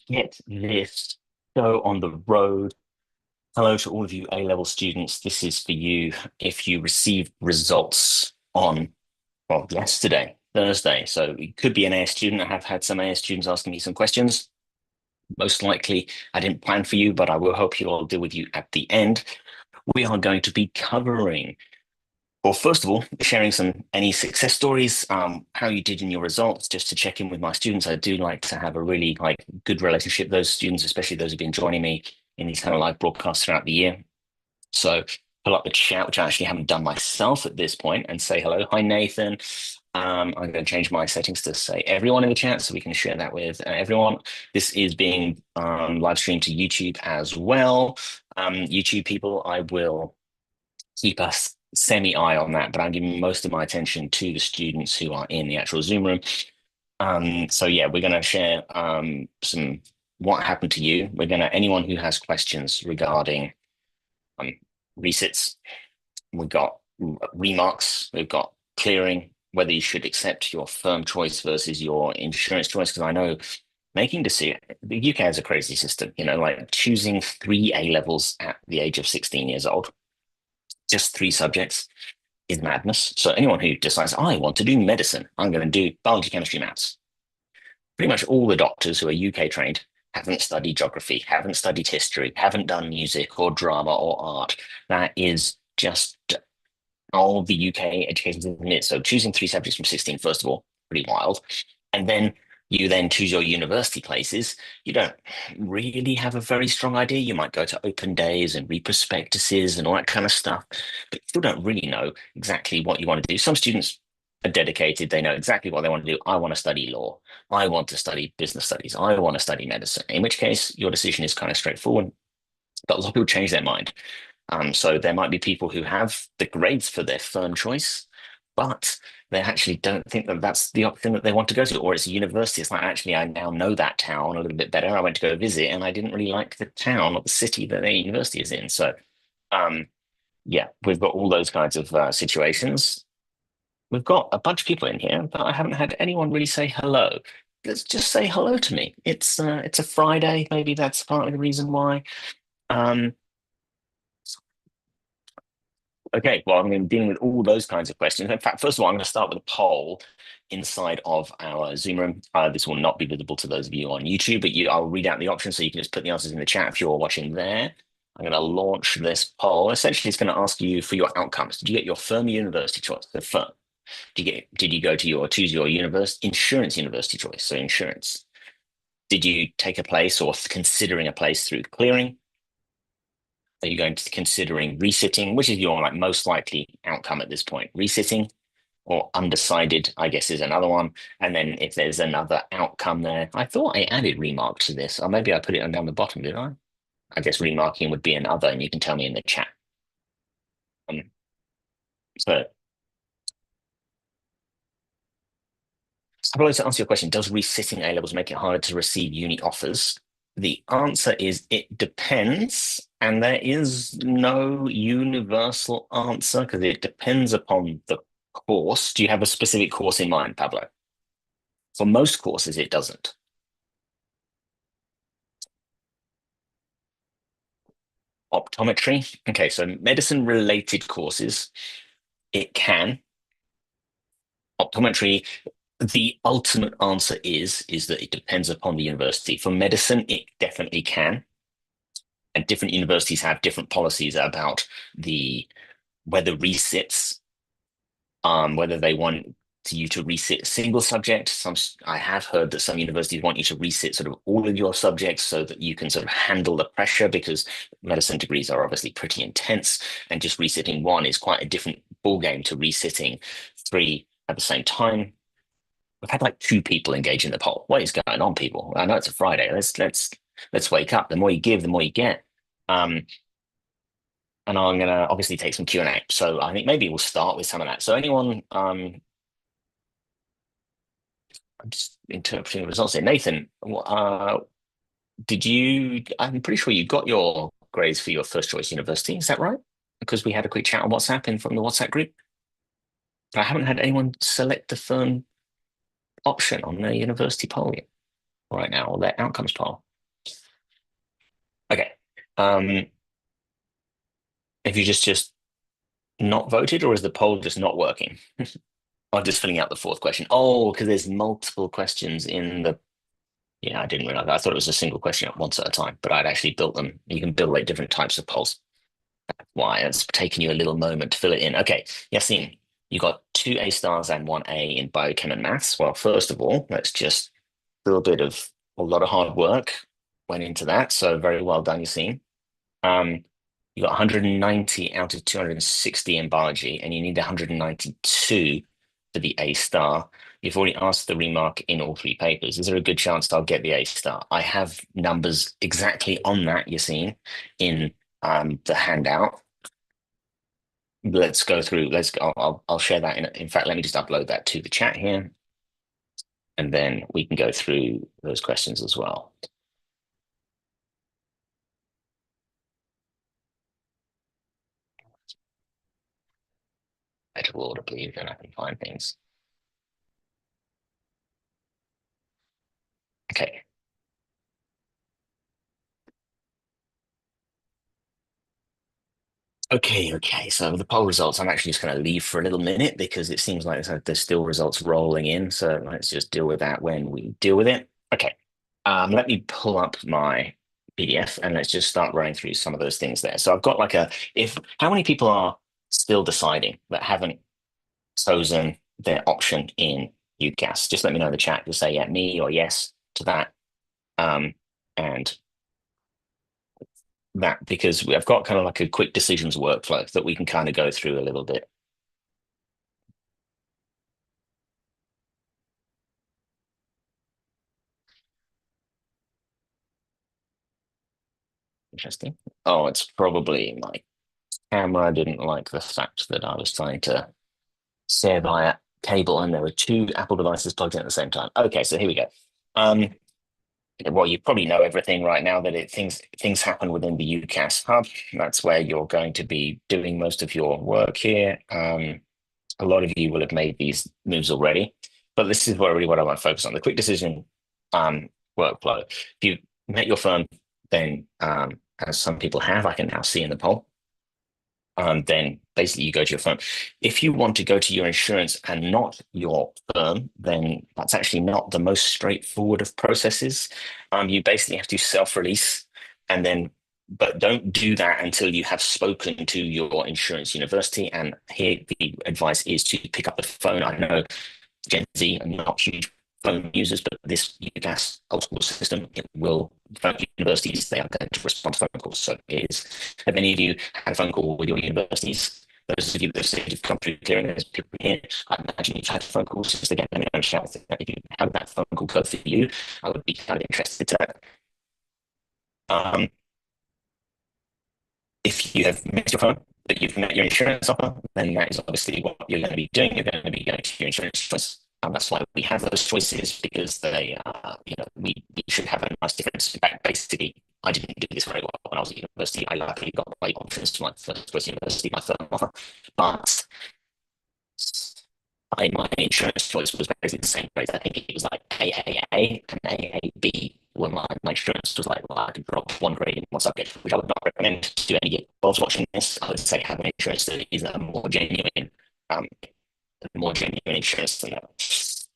Get this show on the road. Hello to all of you A-level students. This is for you if you received results on, well, yesterday, Thursday. So you could be an AS student. I have had some AS students asking me some questions. Most likely, I didn't plan for you, but I will hope you all deal with you at the end. We are going to be covering, well, first of all, sharing any success stories, how you did in your results, just to check in with my students. I do like to have a really good relationship with those students, especially those who've been joining me in these kind of live broadcasts throughout the year. So pull up the chat, which I actually haven't done myself at this point, and say hello. Hi, Nathan. I'm going to change my settings to say everyone in the chat so we can share that with everyone. This is being live streamed to YouTube as well. YouTube people, I will keep a semi-eye on that, but I'm giving most of my attention to the students who are in the actual Zoom room. So yeah, we're going to share some what happened to you. We're going to, anyone who has questions regarding um, resits, we've got remarks, we've got clearing, whether you should accept your firm choice versus your insurance choice, because I know making decision, the UK has a crazy system, like choosing 3 A-levels at the age of 16 years old, just 3 subjects is madness. So anyone who decides, I want to do medicine, I'm going to do biology, chemistry, maths. Pretty much all the doctors who are UK trained haven't studied geography, haven't studied history, haven't done music or drama or art. That is just all the UK education system is. So choosing 3 subjects from 16, first of all, pretty wild. And then you then choose your university places. You don't really have a very strong idea. You might go to open days and read prospectuses and all that kind of stuff, but you still don't really know exactly what you want to do. Some students are dedicated. They know exactly what they want to do. I want to study law. I want to study business studies. I want to study medicine, in which case your decision is kind of straightforward. But a lot of people change their mind. So there might be people who have the grades for their firm choice, but they actually don't think that that's the option that they want to go to, or it's a university. It's like, actually, I now know that town a little bit better. I went to go visit and I didn't really like the town or the city that their university is in. So, um, yeah, we've got all those kinds of situations. We've got a bunch of people in here, but I haven't had anyone really say hello. Let's just say hello to me. It's a Friday. Maybe that's partly the reason why. Um, Okay, well, I'm going to be dealing with all those kinds of questions. In fact, first of all, I'm going to start with a poll inside of our Zoom room. This will not be visible to those of you on YouTube, but I'll read out the options so you can just put the answers in the chat if you're watching there. I'm going to launch this poll. Essentially, it's going to ask you for your outcomes. Did you get your firm university choice? The firm. Did you go to choose your insurance university choice? So insurance. Did you take a place or considering a place through clearing? Are you going to considering resitting, which is your most likely outcome at this point? Resitting or undecided, I guess, is another one. And then if there's another outcome there, I thought I added remark to this, or maybe I put it down the bottom, did I? I guess remarking would be another, and you can tell me in the chat. Um, so, to answer your question, does resitting A-levels make it harder to receive uni offers? The answer is it depends, and there is no universal answer because it depends upon the course. Do you have a specific course in mind, Pablo? For most courses, it doesn't. Optometry. Okay, so medicine related courses, it can. Optometry, the ultimate answer is that it depends upon the university. For medicine, it definitely can. And different universities have different policies about the whether resits, whether they want you to resit a single subject. I have heard that some universities want you to resit sort of all of your subjects so that you can sort of handle the pressure because medicine degrees are obviously pretty intense, and just resitting one is quite a different ball game to resitting 3 at the same time. We've had like 2 people engage in the poll. What is going on, people? I know it's a Friday. Let's wake up. The more you give, the more you get. Um, and I'm gonna obviously take some Q&A. So I think maybe we'll start with some of that. So anyone, I'm just interpreting the results here. Nathan, I'm pretty sure you got your grades for your first choice university. Is that right? Because we had a quick chat on WhatsApp and from the WhatsApp group. But I haven't had anyone select the firm option on the university poll yet. right now, or their outcomes poll. Okay. Um, have you just not voted, or is the poll just not working? I'm just filling out the fourth question. Oh, because there's multiple questions in the. Yeah, I didn't realize that. I thought it was a single question at once at a time, but I'd actually built them. You can build like different types of polls. Why? It's taken you a little moment to fill it in. Okay, Yassine, you got two A stars and one A in biochem and maths. Well, first of all, let's just a lot of hard work went into that. So very well done, Yassine. Um, you got 190 out of 260 in biology, and you need 192 for the A star. You've already asked the remark in all three papers. Is there a good chance I'll get the A star? I have numbers exactly on that, Yassine, in the handout. Let's go through. Let's go. I'll share that. In fact, let me just upload that to the chat here, and then we can go through those questions as well. Better order, please, then I can find things. Okay. Okay. So the poll results, I'm actually just going to leave for a little minute because it seems like there's still results rolling in. So let's just deal with that when we deal with it. Okay. Let me pull up my PDF and let's just start running through some of those things there. So I've got like if how many people are still deciding that haven't chosen their option in UCAS? Just let me know in the chat. Just say yeah, me or yes to that. And that because I've got kind of like a quick decisions workflow that we can kind of go through a little bit. Interesting. Oh, it's probably my camera didn't like the fact that I was trying to share via cable and there were two Apple devices plugged in at the same time. Okay, so here we go. Um, well, you probably know everything right now that things happen within the UCAS hub. That's where you're going to be doing most of your work here. A lot of you will have made these moves already, but this is really what I want to focus on, the quick decision workflow. If you met your firm, then as some people have, I can now see in the poll, then basically you go to your firm. If you want to go to your insurance and not your firm, then that's actually not the most straightforward of processes. You basically have to self-release and then, but don't do that until you have spoken to your insurance university. And here the advice is to pick up the phone. I know Gen Z are not huge phone users, but this UCAS old school system, it will phone universities, they are going to respond to phone calls. So it is, have any of you had a phone call with your universities? Those of you that have come through clearing those people here, I imagine you've had phone calls just to get them in a shout. If you had that phone call go for you, I would be kind of interested to that. Um, if you have missed your phone, but you've met your insurance offer, then that is obviously what you're going to be doing. You're going to be going to your insurance choice. And that's why we have those choices because we should have a nice difference. In fact, basically, I didn't do this very well when I was at university. I luckily got my options to my first choice university, my firm offer. But my insurance choice was basically the same place. I think it was like AAA and AAB. When my insurance was like, well, I could drop one grade in one subject, which I would not recommend to any of those watching this. I would say have an insurance that is um, more genuine insurance than that.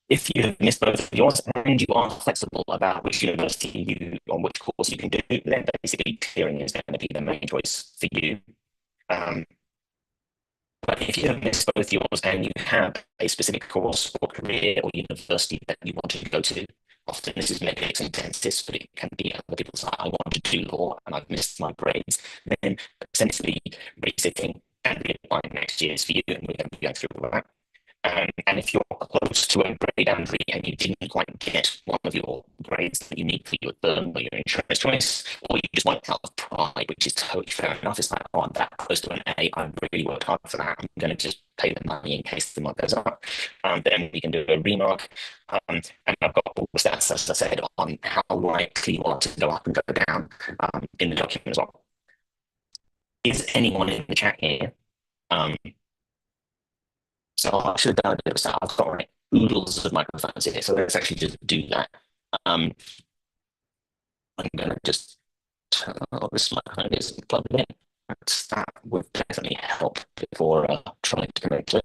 If you have missed both of yours and you are flexible about which university on which course you can do, then basically clearing is going to be the main choice for you. Um, but if you have missed both yours and you have a specific course or career or university that you want to go to, often this is medics and dentists, but it can be other people's like, I want to do law and I've missed my grades, then essentially resitting and reapplying next year is for you, and we're going to be going through all that. And if you're close to a grade boundary and you didn't quite get one of your grades that you need for your firm or your insurance choice, or you just want out of pride, which is totally fair enough. It's like, oh, I'm that close to an A. I really worked hard for that. I'm going to just pay the money in case the mark goes up. Then we can do a remark. And I've got all the stats, as I said, on how likely you are to go up and go down in the document as well. Is anyone in the chat here um, so I should have done a bit of stuff. I've got like oodles of microphones here, so let's actually just do that. Um, I'm gonna just turn this microphone isn't plugged in. That would definitely help before trying to connect it.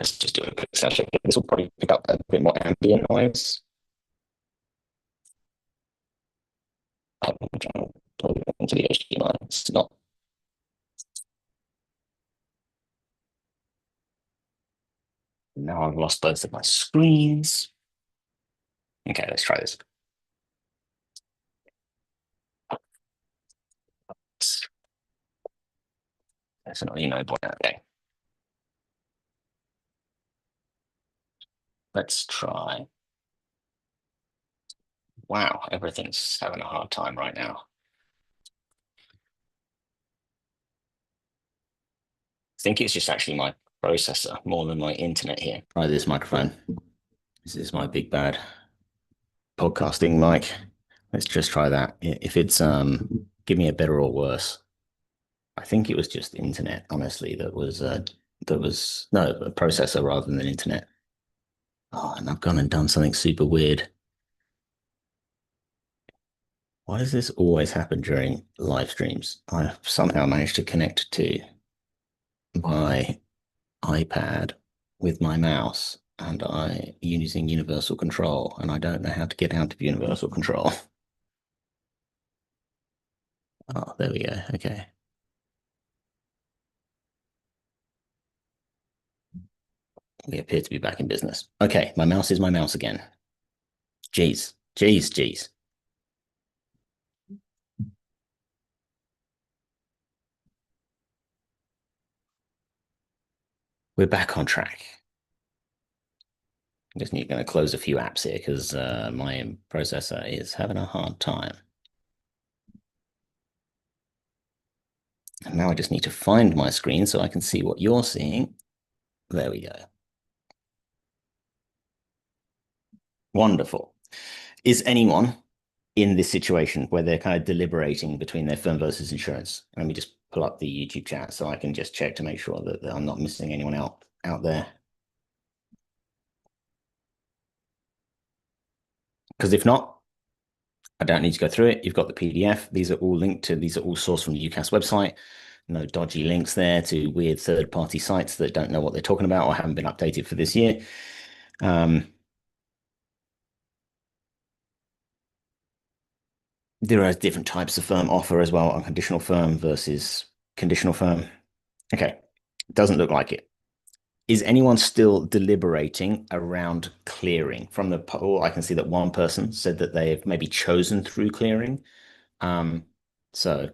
Let's just do a quick sound check. This will probably pick up a bit more ambient noise. I'm trying to plug it into the HDMI. It's not. Now I've lost both of my screens. Okay, let's try this. That's not, okay. Let's try. Wow, everything's having a hard time right now. I think it's just actually my processor more than my internet here. Try this microphone. This is my big bad podcasting mic. Let's just try that. If it's give me a better or worse. I think it was just internet, honestly, that was no a processor rather than internet. Oh, and I've gone and done something super weird. Why does this always happen during live streams? I somehow managed to connect to my iPad with my mouse and I using universal control, and I don't know how to get out of universal control. Oh, there we go. Okay. We appear to be back in business. Okay, my mouse is my mouse again. Jeez, jeez, jeez. We're back on track. I'm just going to close a few apps here because my processor is having a hard time. And now I just need to find my screen so I can see what you're seeing. There we go. Wonderful. Is anyone in this situation where they're kind of deliberating between their firm versus insurance? Let me just pull up the YouTube chat so I can just check to make sure that I'm not missing anyone out there. Because if not, I don't need to go through it. You've got the PDF. These are all linked to, these are all sourced from the UCAS website. No dodgy links there to weird third-party sites that don't know what they're talking about or haven't been updated for this year. There are different types of firm offer as well, unconditional firm versus conditional firm. Okay, doesn't look like it. Is anyone still deliberating around clearing? From the poll, I can see that one person said that they've maybe chosen through clearing. So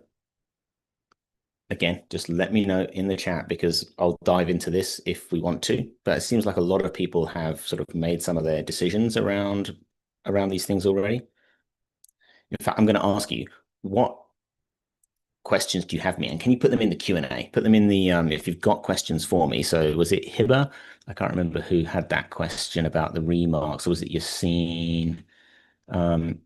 again, just let me know in the chat because I'll dive into this if we want to. But it seems like a lot of people have sort of made some of their decisions around these things already. In fact, I'm going to ask you, what questions do you have me? And can you put them in the Q&A? Put them in the if you've got questions for me. So was it Hiba? I can't remember who had that question about the remarks, or was it Yassine? Um,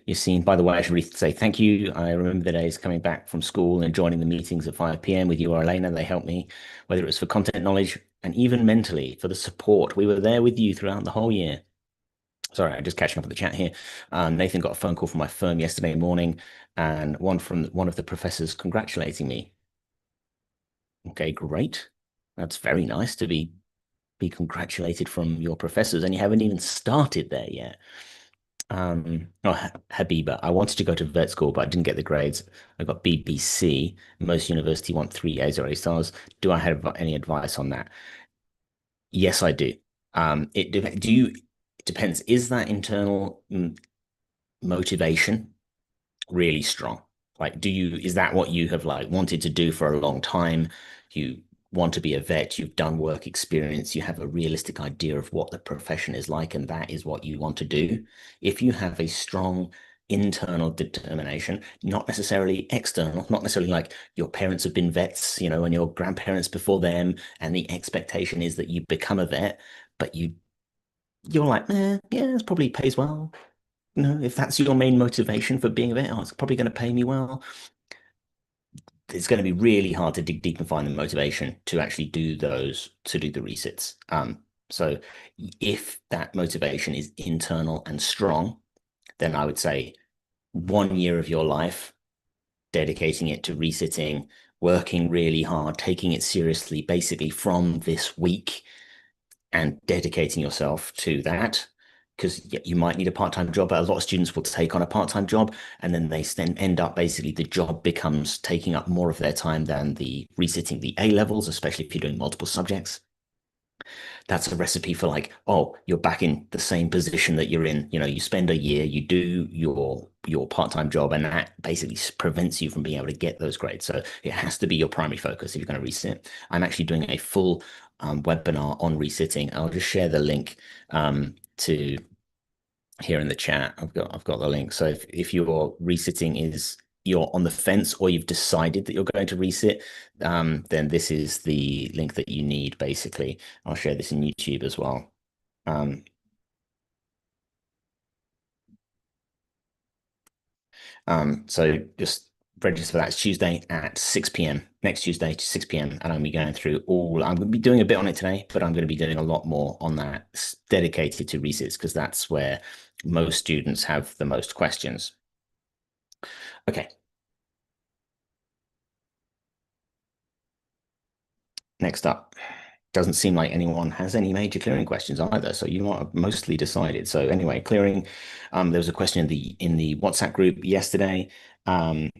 Yassine, by the way, I should really say thank you. I remember the days coming back from school and joining the meetings at 5 p.m. with you or Elena. They helped me, whether it was for content knowledge and even mentally for the support. We were there with you throughout the whole year. Sorry, I'm just catching up with the chat here. Nathan got a phone call from my firm yesterday morning, and one from one of the professors congratulating me. Okay, great. That's very nice to be congratulated from your professors, and you haven't even started there yet. Habiba, I wanted to go to vet school, but I didn't get the grades. I got BBC. Most university want 3 A's or A stars. Do I have any advice on that? Yes, I do. It depends. Is that internal motivation really strong? Like, is that what you have like wanted to do for a long time? You want to be a vet, you've done work experience, you have a realistic idea of what the profession is like, and that is what you want to do. If you have a strong internal determination, not necessarily external, not necessarily like your parents have been vets, and your grandparents before them, and the expectation is that you become a vet, but you're like, yeah, this probably pays well. If that's your main motivation for being a vet, oh, it's probably going to pay me well. It's going to be really hard to dig deep and find the motivation to actually do the resits. So if that motivation is internal and strong, then I would say 1 year of your life dedicating it to resitting, working really hard, taking it seriously, basically from this week and dedicating yourself to that. Because you might need a part-time job, but a lot of students will take on a part-time job and then they then end up basically the job becomes taking up more of their time than the resitting the A levels, especially if you're doing multiple subjects. That's a recipe for like, oh, you're back in the same position that you're in. You spend a year, you do your part-time job, and that basically prevents you from being able to get those grades. So it has to be your primary focus if you're going to resit. I'm actually doing a full webinar on resitting. I'll just share the link to here in the chat. I've got the link. So if your resitting is you're on the fence or you've decided that you're going to resit, then this is the link that you need, basically. I'll share this in YouTube as well. Um, so just register for that. It's Tuesday at 6 p.m. Next Tuesday to 6 p.m. And I'm going to be going through I'm going to be doing a bit on it today, but I'm going to be doing a lot more on that dedicated to resits because that's where most students have the most questions. Okay, next up. Doesn't seem like anyone has any major clearing questions either. So you are mostly decided. So anyway, clearing. There was a question in the WhatsApp group yesterday. Um,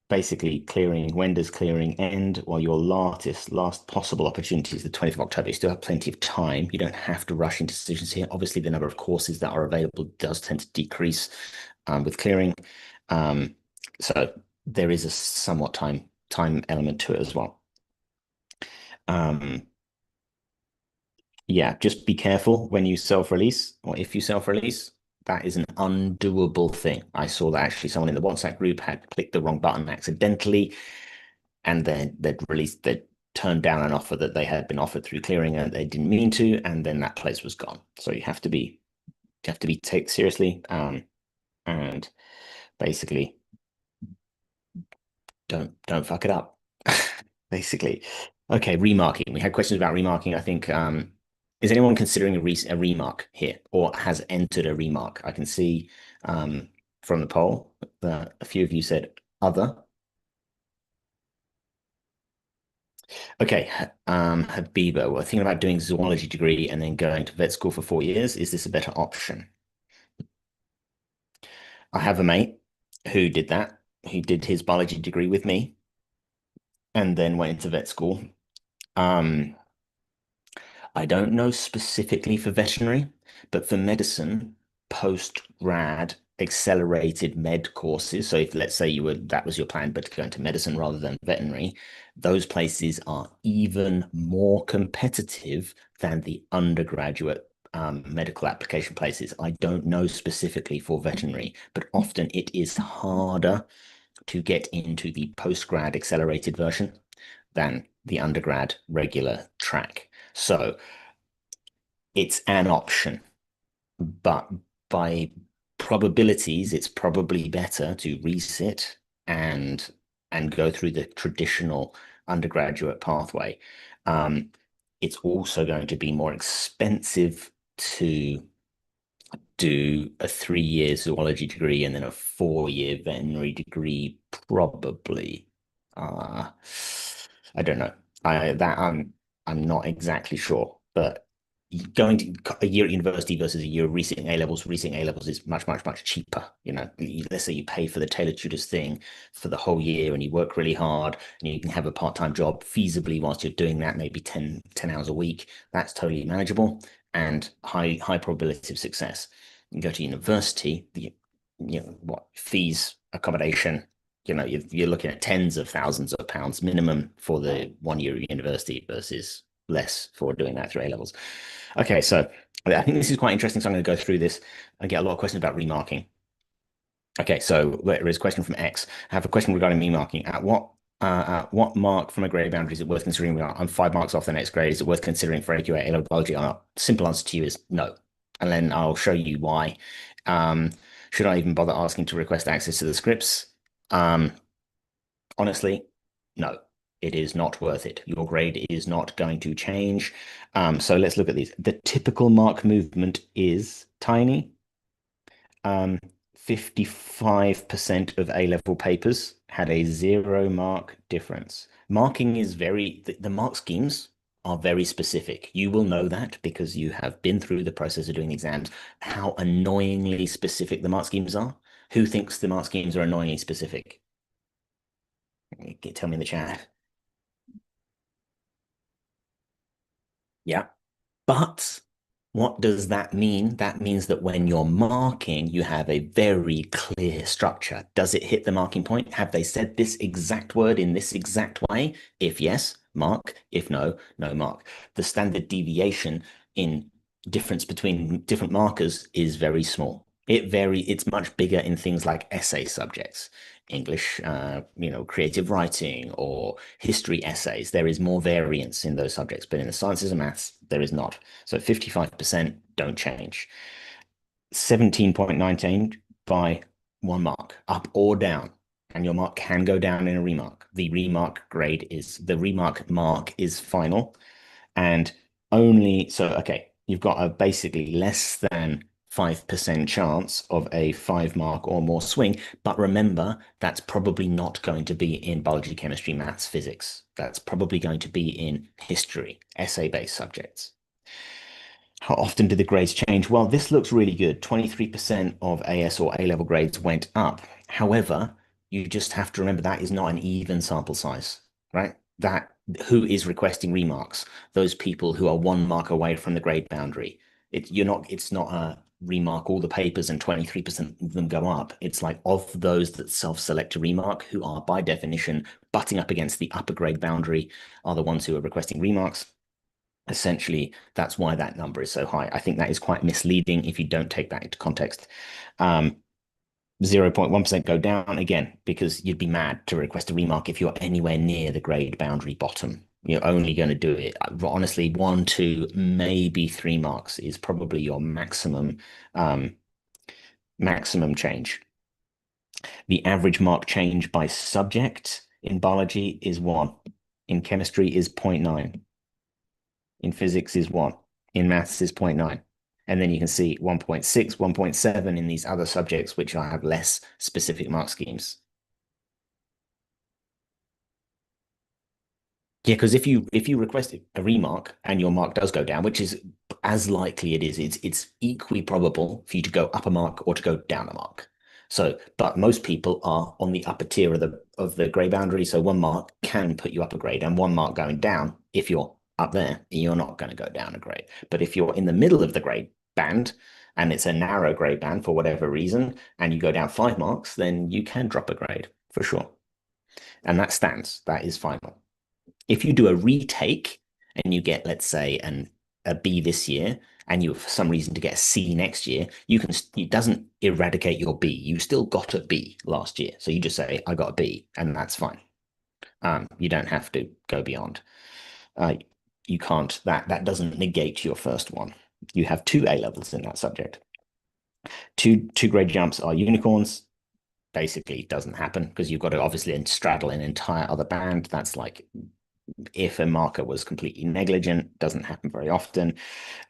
Basically clearing. When does clearing end? Well, your last possible opportunity is the 20th of October. You still have plenty of time. You don't have to rush into decisions here. Obviously, the number of courses that are available does tend to decrease with clearing. Um, so there is a somewhat time element to it as well. Um, Yeah, just be careful when you self-release or if you self-release. That is an undoable thing. I saw that actually someone in the WhatsApp group had clicked the wrong button accidentally, and then they'd turned down an offer that they had been offered through clearing and they didn't mean to, and then that place was gone. So you have to be taken seriously, and basically don't fuck it up. Basically. Okay, remarking. We had questions about remarking. I think is anyone considering a remark here or has entered a remark? I can see from the poll that a few of you said other. Okay, Habiba, we're thinking about doing zoology degree and then going to vet school for 4 years. Is this a better option? I have a mate who did that. He did his biology degree with me and then went into vet school. Um, I don't know specifically for veterinary, but for medicine, post-grad accelerated med courses. So if let's say that was your plan, but to go into medicine rather than veterinary, those places are even more competitive than the undergraduate medical application places. I don't know specifically for veterinary, but often it is harder to get into the post-grad accelerated version than the undergrad regular track. So it's an option, but by probabilities, it's probably better to resit and go through the traditional undergraduate pathway. Um, it's also going to be more expensive to do a 3 year zoology degree and then a 4 year veterinary degree, probably. Uh, I don't know. I'm not exactly sure, but going to a year at university versus a year of resitting A levels is much, much, much cheaper. Let's say you pay for the Taylor Tutors thing for the whole year and you work really hard and you can have a part-time job feasibly whilst you're doing that, maybe 10 hours a week. That's totally manageable and high probability of success. You go to university, what fees, accommodation, you're looking at tens of thousands of pounds minimum for the 1 year of university versus less for doing that through A levels. Okay, so I think this is quite interesting. So I'm going to go through this. I get a lot of questions about remarking. Okay, so there is a question from X. I have a question regarding remarking. At what mark from a grade boundary is it worth considering? I'm 5 marks off the next grade. Is it worth considering for AQA A-level biology or not? Simple answer to you is no. And then I'll show you why. Um, should I even bother asking to request access to the scripts? Honestly, no. It is not worth it. Your grade is not going to change. So let's look at these. The typical mark movement is tiny. 55% of A-level papers had a 0 mark difference. Marking is the mark schemes are very specific. You will know that because you have been through the process of doing exams, how annoyingly specific the mark schemes are. Who thinks the mark schemes are annoyingly specific? Tell me in the chat. Yeah. But what does that mean? That means that when you're marking, you have a very clear structure. Does it hit the marking point? Have they said this exact word in this exact way? If yes, mark. If no, no mark. The standard deviation in difference between different markers is very small. It's much bigger in things like essay subjects. English, creative writing or history essays. There is more variance in those subjects, but in the sciences and maths, there is not. So 55% don't change. 17.19 by 1 mark, up or down. And your mark can go down in a remark. The remark mark is final. And okay, you've got a basically less than 5% chance of a 5 mark or more swing. But remember, that's probably not going to be in biology, chemistry, maths, physics. That's probably going to be in history, essay-based subjects. How often do the grades change? Well, this looks really good. 23% of AS or A-level grades went up. However, you just have to remember that is not an even sample size, right? That who is requesting remarks? Those people who are 1 mark away from the grade boundary. It's not a remark all the papers and 23% of them go up. It's like of those that self-select a remark who are by definition butting up against the upper grade boundary are the ones who are requesting remarks. Essentially, that's why that number is so high. I think that is quite misleading if you don't take that into context. 0.1% go down again because you'd be mad to request a remark if you're anywhere near the grade boundary bottom. You're only going to do it. Honestly, 1, 2, maybe 3 marks is probably your maximum change. The average mark change by subject in biology is 1. In chemistry is 0.9. In physics is 1. In maths is 0.9. And then you can see 1.6, 1.7 in these other subjects, which have less specific mark schemes. Yeah, because if you request a remark and your mark does go down, which is as likely it is, it's equally probable for you to go up a mark or to go down a mark. So, but most people are on the upper tier of the grade boundary. So 1 mark can put you up a grade, and 1 mark going down, if you're up there, you're not going to go down a grade. But if you're in the middle of the grade band and it's a narrow grade band for whatever reason, and you go down 5 marks, then you can drop a grade for sure. And that stands. That is final. If you do a retake and you get, let's say, a B this year, and you for some reason to get a C next year, it doesn't eradicate your B. You still got a B last year, so you just say I got a B, and that's fine. You don't have to go beyond. You can't. That doesn't negate your first one. You have 2 A-levels in that subject. Two grade jumps are unicorns. Basically, it doesn't happen because you've got to obviously straddle an entire other band. That's like if a marker was completely negligent, doesn't happen very often.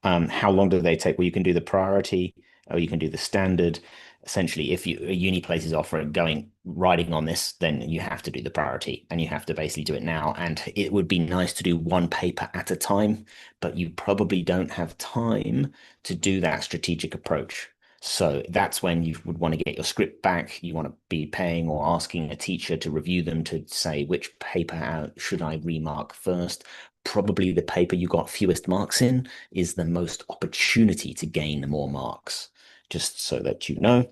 How long do they take? Well, you can do the priority or you can do the standard. Essentially, if a uni place is offering riding on this, then you have to do the priority and you have to basically do it now. And it would be nice to do 1 paper at a time, but you probably don't have time to do that strategic approach. So that's when you would want to get your script back. You want to be paying or asking a teacher to review them to say which paper should I remark first. Probably the paper you got fewest marks in is the most opportunity to gain more marks, just so that you know.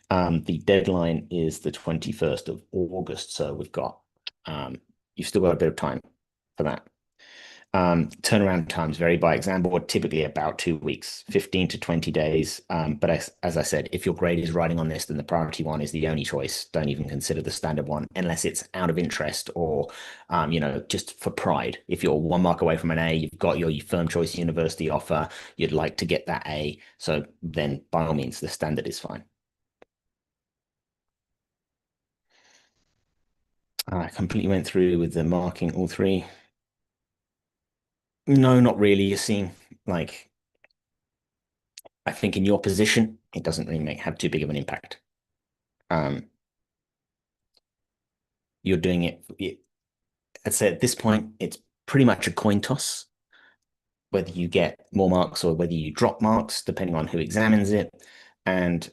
The deadline is the 21st of August, so you've still got a bit of time for that. Turnaround times vary by exam board, typically about 2 weeks, 15 to 20 days. But as I said, if your grade is riding on this, then the priority one is the only choice. Don't even consider the standard one unless it's out of interest or, just for pride. If you're 1 mark away from an A, you've got your firm choice university offer, you'd like to get that A. So then by all means, the standard is fine. I completely went through with the marking all three. No, not really. You're seeing like I think in your position, it doesn't really have too big of an impact. Um, you're doing it. I'd say at this point, it's pretty much a coin toss, whether you get more marks or whether you drop marks, depending on who examines it. And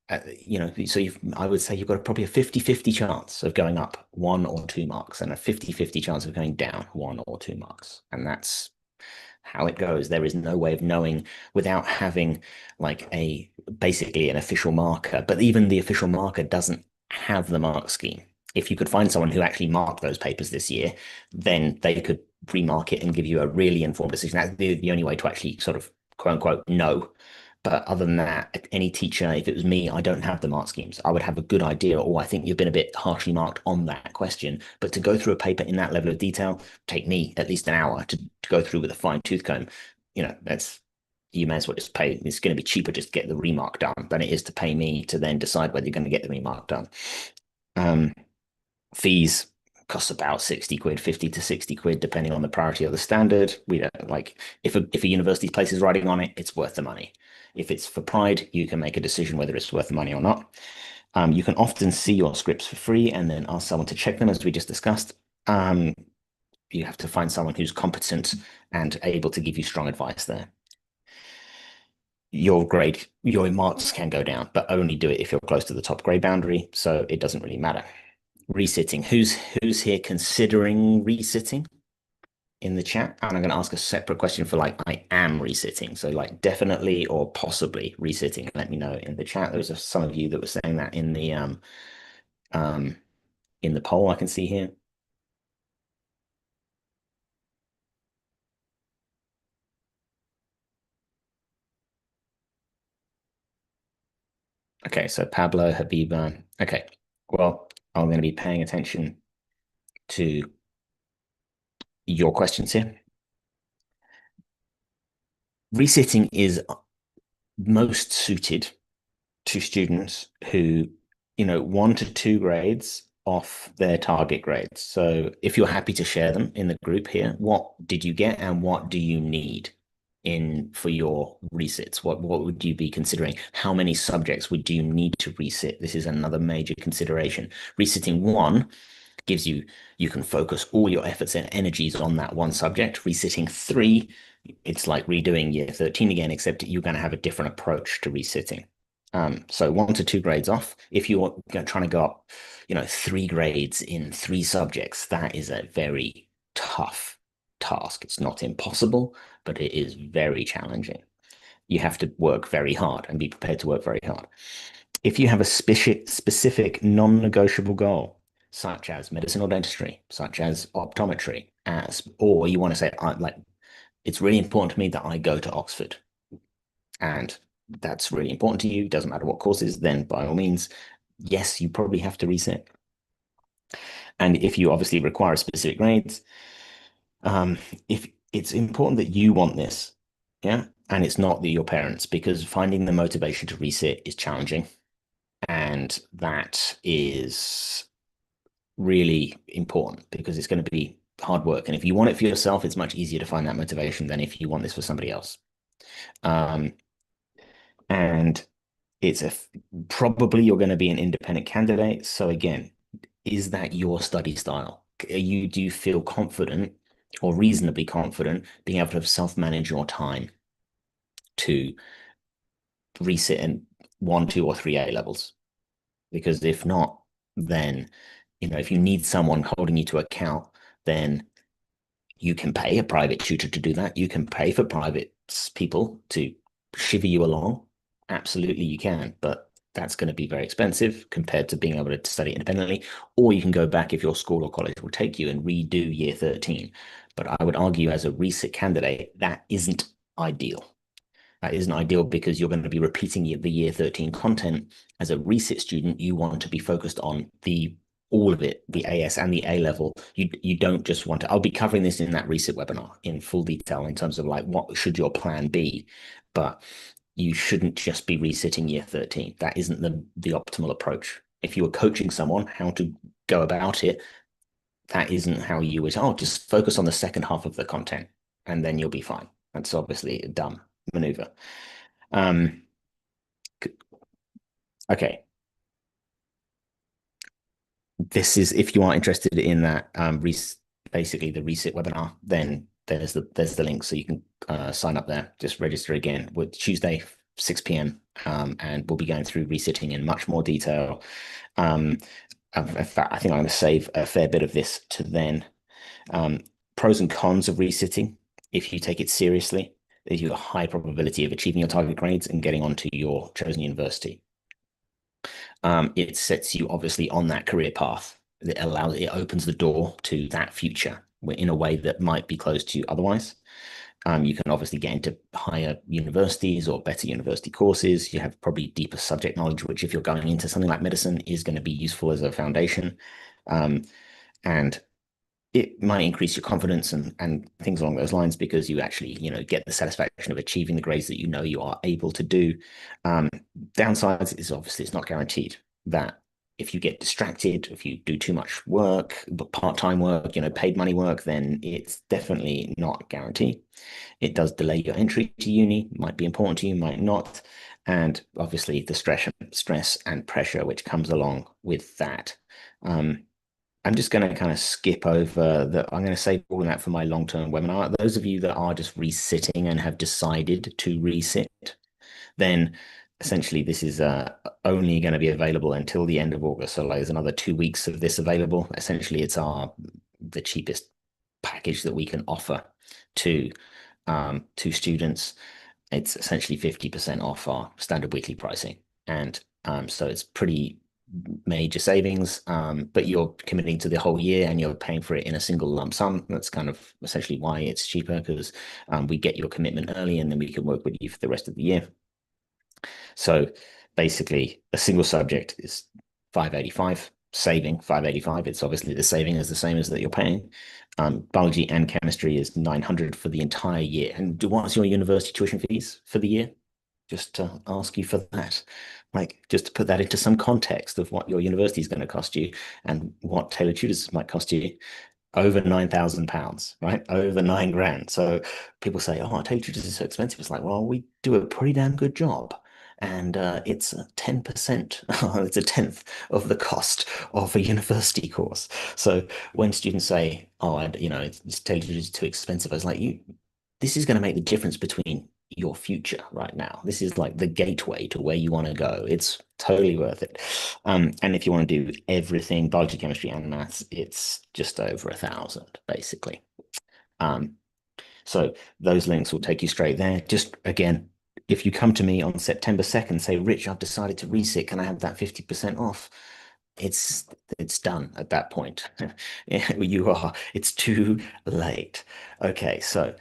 so I would say you've got probably a 50-50 chance of going up 1 or 2 marks and a 50-50 chance of going down 1 or 2 marks. And that's how it goes. There is no way of knowing without having like a basically an official marker. But even the official marker doesn't have the mark scheme. If you could find someone who actually marked those papers this year, then they could remark it and give you a really informed decision. That's the only way to actually sort of quote unquote know. But other than that, any teacher, if it was me, I don't have the mark schemes. I would have a good idea, or I think you've been a bit harshly marked on that question. But to go through a paper in that level of detail, take me at least an hour to go through with a fine tooth comb. That's you may as well just pay. It's going to be cheaper just to get the remark done than it is to pay me to then decide whether you're going to get the remark done. Um, Fees cost about 60 quid, 50 to 60 quid, depending on the priority of the standard. We don't like if a university places writing on it, it's worth the money. If it's for Pride, you can make a decision whether it's worth the money or not. You can often see your scripts for free and then ask someone to check them, as we just discussed. You have to find someone who's competent and able to give you strong advice there. Your marks can go down, but only do it if you're close to the top grade boundary. So it doesn't really matter. Resitting. Who's here considering resitting in the chat? And I'm going to ask a separate question for like I am resitting. So like definitely or possibly resitting. Let me know in the chat. There was some of you that were saying that um in the poll I can see here. Okay, so Pablo, Habiba. Okay, well, I'm going to be paying attention to your questions here. Resitting is most suited to students who, 1 to 2 grades off their target grades. So if you're happy to share them in the group here, what did you get and what do you need in for your resits? What would you be considering? How many subjects would you need to resit? This is another major consideration. Resitting one gives you can focus all your efforts and energies on that one subject. Resitting three, it's like redoing year 13 again, except you're going to have a different approach to resitting. So 1 to 2 grades off. If you're trying to go up, 3 grades in 3 subjects, that is a very tough task. It's not impossible, but it is very challenging. You have to work very hard and be prepared to work very hard. If you have a specific non-negotiable goal, such as medicine or dentistry, such as optometry, or you want to say, like, it's really important to me that I go to Oxford, and that's really important to you, doesn't matter what courses, then by all means, yes, you probably have to reset. And if you obviously require specific grades, if it's important that you want this, yeah, and it's not your parents, because finding the motivation to reset is challenging. And that is really important because it's going to be hard work. And if you want it for yourself, it's much easier to find that motivation than if you want this for somebody else. Um, and it's probably you're going to be an independent candidate. So again, is that your study style? Do you feel confident or reasonably confident being able to self-manage your time to resit in 1, 2, or 3 ALevels? Because if not, then if you need someone holding you to account, then you can pay a private tutor to do that. You can pay for private people to shiver you along. Absolutely, you can, but that's going to be very expensive compared to being able to study independently. Or you can go back if your school or college will take you and redo year 13. But I would argue as a resit candidate, that isn't ideal. That isn't ideal because you're going to be repeating the year 13 content. As a resit student, you want to be focused on all of it, the AS and the A level. You don't just want to. I'll be covering this in that resit webinar in full detail in terms of like what should your plan be, but you shouldn't just be resitting year 13. That isn't the optimal approach. If you were coaching someone how to go about it, that isn't how you would, oh, just focus on the second half of the content and then you'll be fine. That's obviously a dumb maneuver. Um, okay. This is if you are interested in that basically the resit webinar, then there's the link so you can sign up there. Just register again with Tuesday 6 p.m. And we'll be going through resitting in much more detail. Um, in fact, I think I'm going to save a fair bit of this to then. Um, Pros and cons of resitting. If you take it seriously, there's a high probability of achieving your target grades and getting onto your chosen university. It sets you obviously on that career path. It opens the door to that future in a way that might be closed to you otherwise. You can obviously get into higher universities or better university courses. You have probably deeper subject knowledge, which if you're going into something like medicine is going to be useful as a foundation. Um, and it might increase your confidence and things along those lines because you actually, get the satisfaction of achieving the grades that you know you are able to do. Um, Downsides is obviously it's not guaranteed that if you get distracted, if you do too much work, but part-time work, paid money work, then it's definitely not guaranteed. It does delay your entry to uni, might be important to you, might not. And obviously the stress and pressure which comes along with that. Um, I'm just going to kind of skip over that. I'm going to save all of that for my long-term webinar. Those of you that are just resitting and have decided to resit, then essentially this is only going to be available until the end of August. So like, there's another 2 weeks of this available. Essentially, it's the cheapest package that we can offer to students. It's essentially 50% off our standard weekly pricing. And so it's pretty major savings, but you're committing to the whole year and you're paying for it in a single lump sum. That's kind of essentially why it's cheaper because we get your commitment early and then we can work with you for the rest of the year. So basically, a single subject is 585, saving 585. It's obviously the saving is the same as that you're paying. Biology and chemistry is 900 for the entire year. And what's your university tuition fees for the year? Just to ask you for that, like just to put that into some context of what your university is going to cost you and what tailored tutors might cost you. Over £9,000, right? Over 9 grand. So people say, "Oh, tailored tutors is so expensive." It's like, well, we do a pretty damn good job, and it's 10%. It's a tenth of the cost of a university course. So when students say, "Oh, it's tailored tutors is too expensive," I was like, "You, this is going to make the difference between your future right now. This is like the gateway to where you want to go. It's totally worth it. And if you want to do everything, biology, chemistry, and maths, it's just over 1,000, basically. Um, so those links will take you straight there. Just again, if you come to me on September 2nd, say, Rich, I've decided to resit, can I have that 50% off? It's it's done at that point. It's too late. Okay, so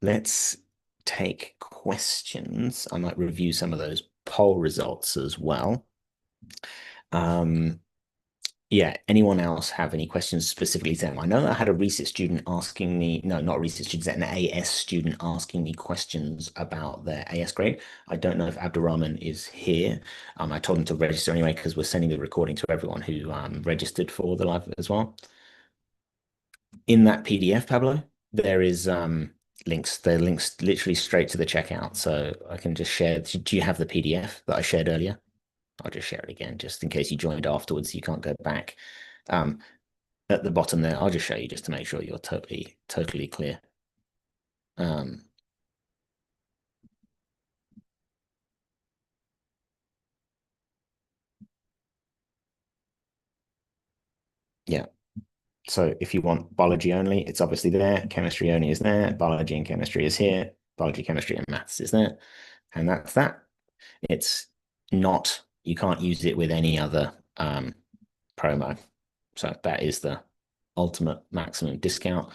let's take questions. I might review some of those poll results as well. Um, yeah, anyone else have any questions specifically to them? I know that I had a research student asking me, no, not a research student, an AS student asking me questions about their AS grade. I don't know if Abdurrahman is here. I told him to register anyway because we're sending the recording to everyone who registered for the live as well. In that PDF, Pablo, there is links. They're links literally straight to the checkout. So I can just share. Do you have the PDF that I shared earlier? I'll just share it again, just in case you joined afterwards, you can't go back. Um, at the bottom there, I'll just show you just to make sure you're totally clear. Um, yeah. So if you want biology only, it's obviously there. Chemistry only is there. Biology and chemistry is here. Biology, chemistry, and maths is there. And that's that. It's not, you can't use it with any other promo. So that is the ultimate maximum discount.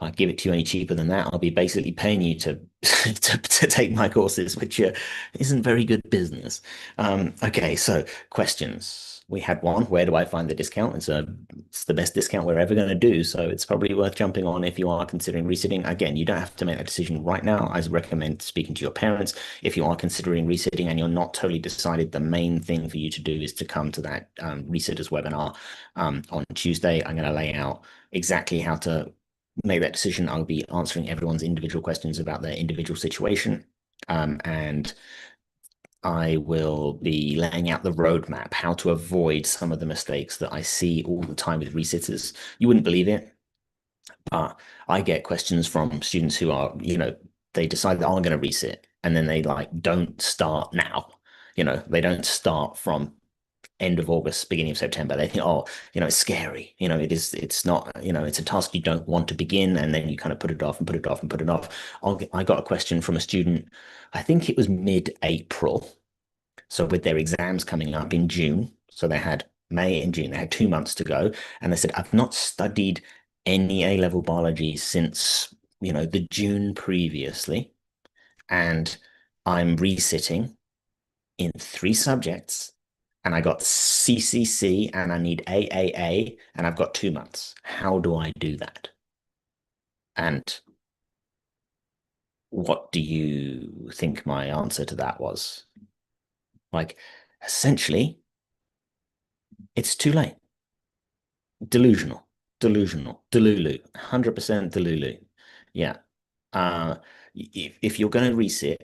I give it to you any cheaper than that, I'll be basically paying you to to take my courses, which isn't very good business. Okay, so questions. we had one. Where do I find the discount? It's the best discount we're ever going to do. So it's probably worth jumping on if you are considering resitting. Again, you don't have to make that decision right now. I recommend speaking to your parents. If you are considering resitting and you're not totally decided, the main thing for you to do is to come to that resitters webinar on Tuesday. I'm going to lay out exactly how to make that decision. I'll be answering everyone's individual questions about their individual situation. And I will be laying out the roadmap, how to avoid some of the mistakes that I see all the time with resitters. You wouldn't believe it, but I get questions from students who are, they decide that, oh, I'm going to resit, and then they like don't start now. They don't start from end of August, beginning of September. They think, oh, it's scary. It's not, it's a task you don't want to begin. And then you kind of put it off and put it off and put it off. I got a question from a student, I think it was mid-April. So with their exams coming up in June, so they had May and June, they had 2 months to go. And they said, I've not studied any A-level biology since, the June previously. And I'm resitting in 3 subjects, and I got CCC and I need AAA, and I've got 2 months. How do I do that? And what do you think my answer to that was? Like, essentially, it's too late. Delusional, delusional, delulu, 100% delulu. Yeah. Uh, if you're going to resit,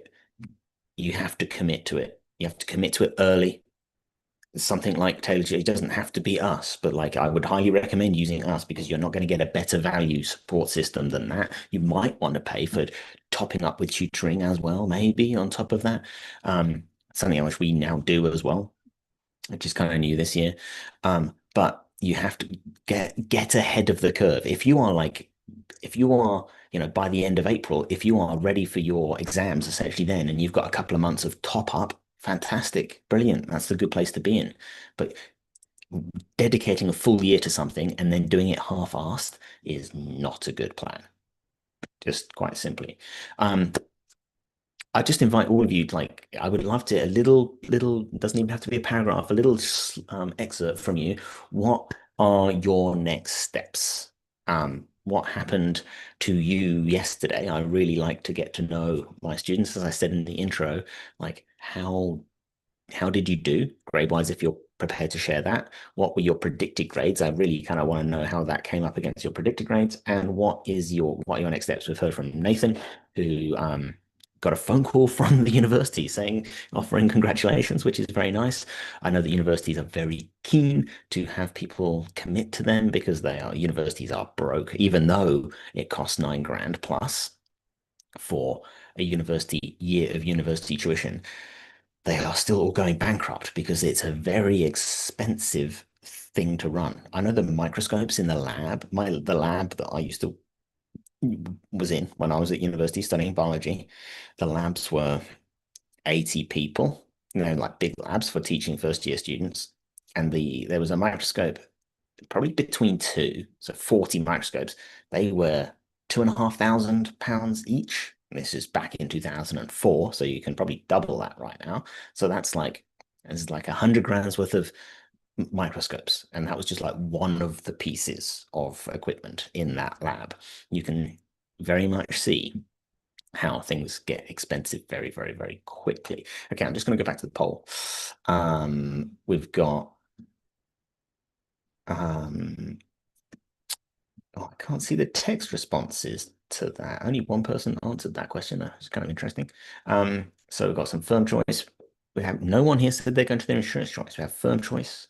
you have to commit to it. You have to commit to it early. Something like Taylor J doesn't have to be us, but like I would highly recommend using us because you're not going to get a better value support system than that. You might want to pay for topping up with tutoring as well, maybe on top of that. Something which we now do as well, which is kind of new this year. But you have to get ahead of the curve. If you are, by the end of April, if you are ready for your exams essentially then, and you've got a couple of months of top up, fantastic, brilliant. That's the good place to be in. But dedicating a full year to something and then doing it half-assed is not a good plan, just quite simply. I just invite all of you, like, I would love to, a little, doesn't even have to be a paragraph, a little excerpt from you. What are your next steps? What happened to you yesterday? I really like to get to know my students, as I said in the intro, like how did you do grade-wise if you're prepared to share that? What were your predicted grades? I really kind of want to know how that came up against your predicted grades, and what are your next steps? We've heard from Nathan, who got a phone call from the university saying, offering congratulations, which is very nice. I know that universities are very keen to have people commit to them because universities are broke, even though it costs 9 grand plus for a university year of university tuition. They are still all going bankrupt because it's a very expensive thing to run. I know the microscopes in the lab, the lab that I used to was in when I was at university studying biology, the labs were 80 people, like big labs for teaching first year students. And there was a microscope probably between two, so 40 microscopes. They were £2,500 each. This is back in 2004, so you can probably double that right now. So it's like 100 grand's worth of microscopes, and that was just like one of the pieces of equipment in that lab. You can very much see how things get expensive very, very, very quickly. Okay, I'm just going to go back to the poll. We've got oh, I can't see the text responses to that. Only one person answered that question. That's kind of interesting. So we've got some firm choice. We have no one here said they're going to their insurance choice. We have firm choice,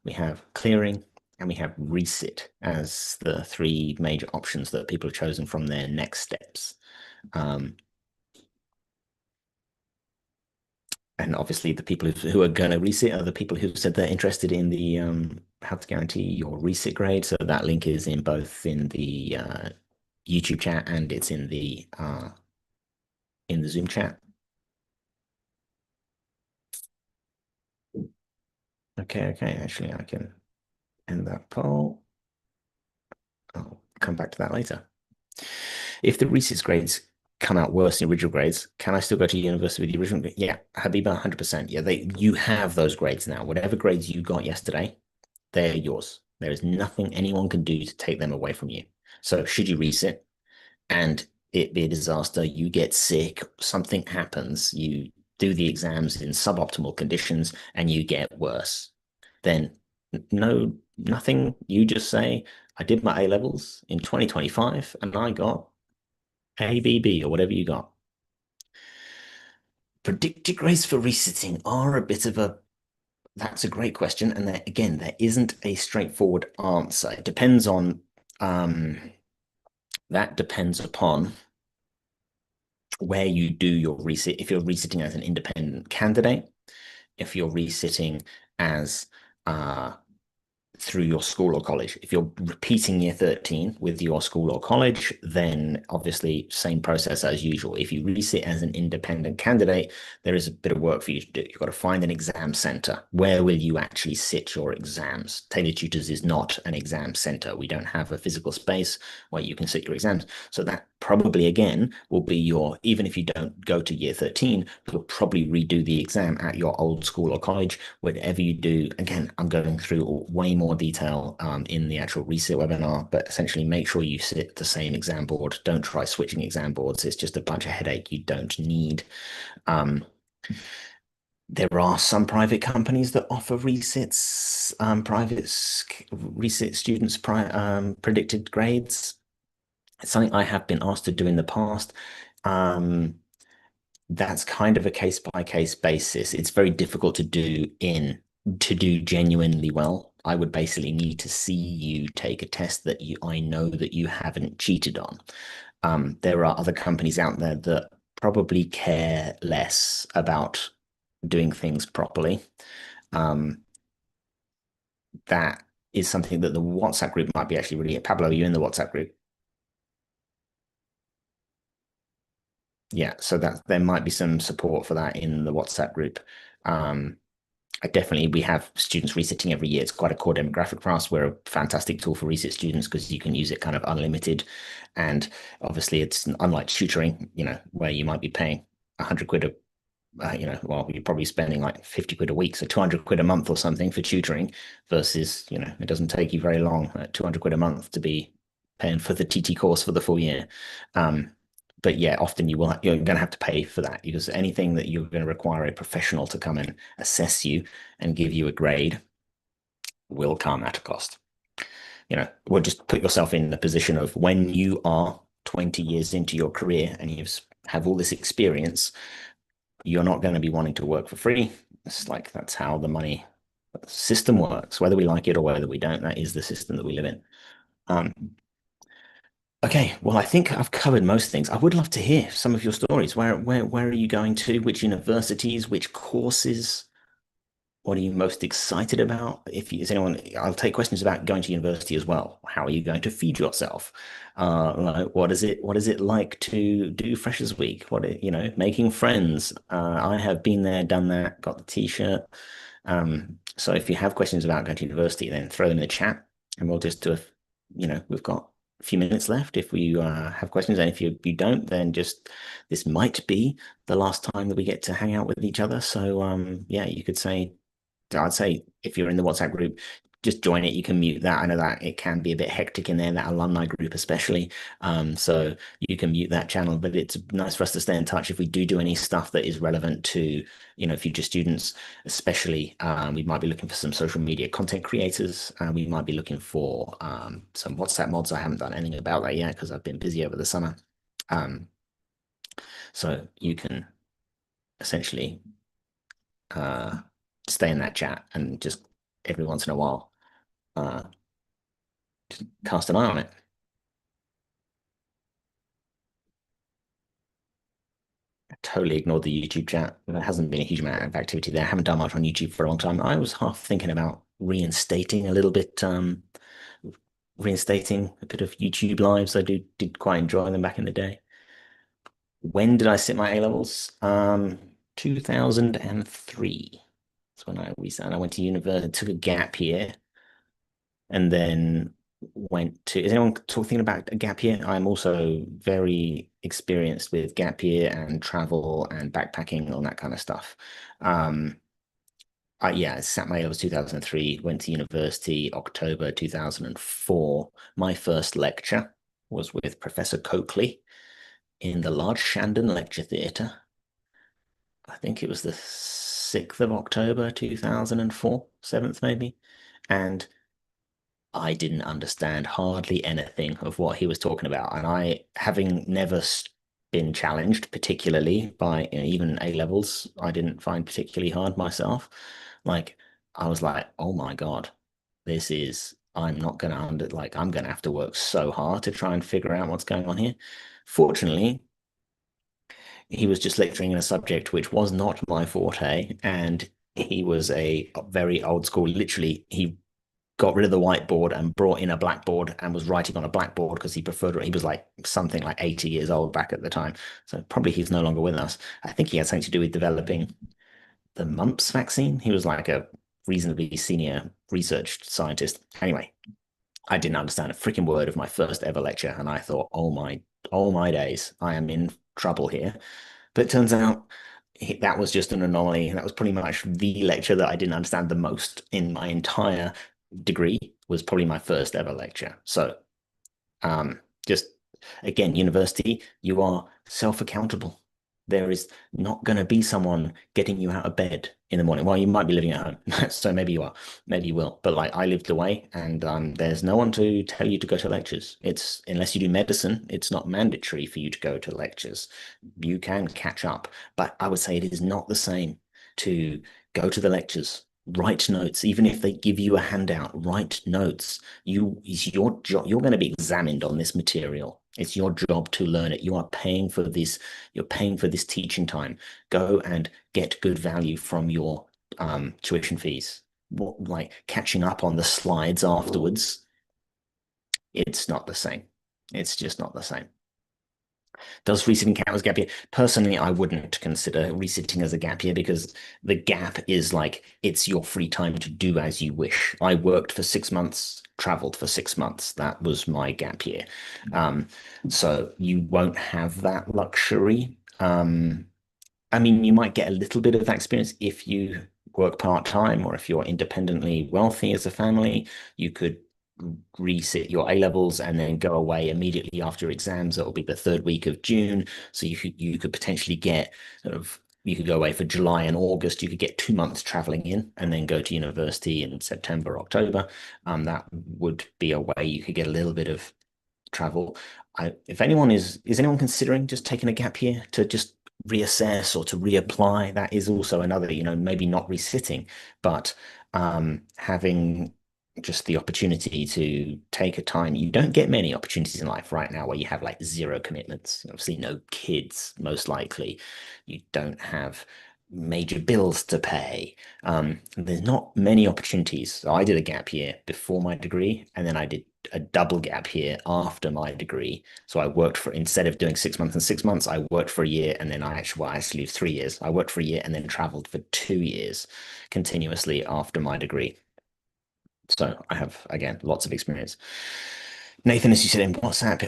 we have clearing, and we have resit as the 3 major options that people have chosen from their next steps. And obviously the people who are going to resit are the people who said they're interested in the how to guarantee your resit grade. So that link is in both in the YouTube chat, and it's in the Zoom chat. Okay, actually I can end that poll. I'll come back to that later. If the resit grades come out worse in original grades. Can I still go to university with the original? Yeah, Habiba, 100%. Yeah, you have those grades now. Whatever grades you got yesterday, they're yours. There is nothing anyone can do to take them away from you. So should you resit and it be a disaster, you get sick, something happens, you do the exams in suboptimal conditions and you get worse, then no, nothing. You just say, I did my A levels in 2025 and I got ABB or whatever you got. Predicted grades for resitting are a bit of a that's a great question. And there, again, there isn't a straightforward answer. It depends on that depends upon where you do your resit. If you're resitting as an independent candidate, if you're resitting as through your school or college. If you're repeating year 13 with your school or college, then obviously same process as usual. If you resit as an independent candidate, there is a bit of work for you to do. You've got to find an exam center. Where will you actually sit your exams? Taylor Tutors is not an exam center. We don't have a physical space where you can sit your exams. So that probably again will be your, even if you don't go to year 13, you'll probably redo the exam at your old school or college. Whatever you do, again, I'm going through way more detail in the actual resit webinar, but essentially make sure you sit the same exam board. Don't try switching exam boards. It's just a bunch of headache you don't need. There are some private companies that offer resits, resit students predicted grades. It's something I have been asked to do in the past. That's kind of a case by case basis. It's very difficult to do genuinely well. I would basically need to see you take a test that I know that you haven't cheated on. There are other companies out there that probably care less about doing things properly. Um, that is something that the WhatsApp group might be actually really. Pablo, are you in the WhatsApp group? Yeah, so that there might be some support for that in the WhatsApp group. Um, I definitely we have students resitting every year. It's quite a core demographic for us. We're a fantastic tool for resit students because you can use it kind of unlimited, and obviously it's unlike tutoring, where you might be paying 100 quid well, you're probably spending like 50 quid a week, so 200 quid a month or something for tutoring versus, it doesn't take you very long, 200 quid a month to be paying for the TT course for the full year. But yeah, often you're going to have to pay for that because anything that you're going to require a professional to come and assess you and give you a grade will come at a cost. Well, just put yourself in the position of when you are 20 years into your career and you have all this experience, you're not going to be wanting to work for free. It's like that's how the money system works, whether we like it or whether we don't. That is the system that we live in. Um, okay, well, I think I've covered most things. I would love to hear some of your stories. Where are you going to? Which universities? Which courses? What are you most excited about? If you, is anyone, I'll take questions about going to university as well. How are you going to feed yourself? What is it like to do Freshers Week? Making friends. I have been there, done that, got the t-shirt. So if you have questions about going to university, then throw them in the chat and we'll just do we've got a few minutes left if we have questions. And if you don't, then just this might be the last time that we get to hang out with each other. So yeah, you could say I'd say if you're in the WhatsApp group, just join it. You can mute that. I know that it can be a bit hectic in there, that alumni group especially. So you can mute that channel, but it's nice for us to stay in touch if we do any stuff that is relevant to, future students, especially. We might be looking for some social media content creators. We might be looking for some WhatsApp mods. I haven't done anything about that yet because I've been busy over the summer. Um, so you can essentially uh, stay in that chat and just every once in a while uh, just cast an eye on it. I totally ignored the YouTube chat. There hasn't been a huge amount of activity there. I haven't done much on YouTube for a long time. I was half thinking about reinstating a little bit, reinstating a bit of YouTube lives. I did quite enjoy them back in the day. When did I sit my A levels? 2003. That's when I went to university, took a gap year, and then went to, is anyone talking about a gap year? I'm also very experienced with gap year and travel and backpacking and that kind of stuff. Um, yeah, sat my A-levels 2003, went to university October 2004. My first lecture was with Professor Coakley in the large Shandon Lecture Theatre. I think it was the 6th of October 2004, 7th maybe. And I didn't understand hardly anything of what he was talking about. And I, having never been challenged particularly by, even A-levels, I didn't find particularly hard myself. Like, I was like, oh my God, I'm not going to I'm going to have to work so hard to try and figure out what's going on here. Fortunately, he was just lecturing in a subject which was not my forte, and he was a very old school. Literally, he got rid of the whiteboard and brought in a blackboard and was writing on a blackboard because he preferred. He was like something like 80 years old back at the time, so probably he's no longer with us. I think he had something to do with developing the mumps vaccine. He was like a reasonably senior research scientist. Anyway, I didn't understand a freaking word of my first ever lecture, and I thought, oh my days, I am in trouble here. But it turns out that was just an anomaly. And that was pretty much the lecture that I didn't understand the most in my entire degree, was probably my first ever lecture. So just again, university, you are self-accountable. There is not going to be someone getting you out of bed in the morning. Well, you might be living at home, so maybe you are, maybe you will. But like I lived away, and there's no one to tell you to go to lectures. It's unless you do medicine, it's not mandatory for you to go to lectures. You can catch up, but I would say it is not the same to go to the lectures, write notes, even if they give you a handout, write notes. It's your job. You're going to be examined on this material. It's your job to learn it. You are paying for this. You're paying for this teaching time. Go and get good value from your tuition fees. Like catching up on the slides afterwards, it's not the same. It's just not the same. Does resitting count as gap year? Personally, I wouldn't consider resitting as a gap year because the gap is like it's your free time to do as you wish. I worked for 6 months, traveled for 6 months. That was my gap year. Um, so you won't have that luxury. I mean, you might get a little bit of that experience if you work part-time or if you're independently wealthy as a family. You could resit your A-levels and then go away immediately after your exams. It'll be the third week of June. So you could potentially get you could go away for July and August. You could get 2 months traveling in and then go to university in September, October. That would be a way you could get a little bit of travel. If anyone is anyone considering just taking a gap year to just reassess or to reapply, that is also another, maybe not resitting, but having just the opportunity to take a time. You don't get many opportunities in life right now where you have like zero commitments. Obviously, no kids, most likely. You don't have major bills to pay. There's not many opportunities. So I did a gap year before my degree, and then I did a double gap year after my degree. So I worked for, instead of doing 6 months and 6 months, I worked for a year, and then I actually 3 years. I worked for a year and then traveled for 2 years continuously after my degree. So I have, again, lots of experience. Nathan, as you said in WhatsApp,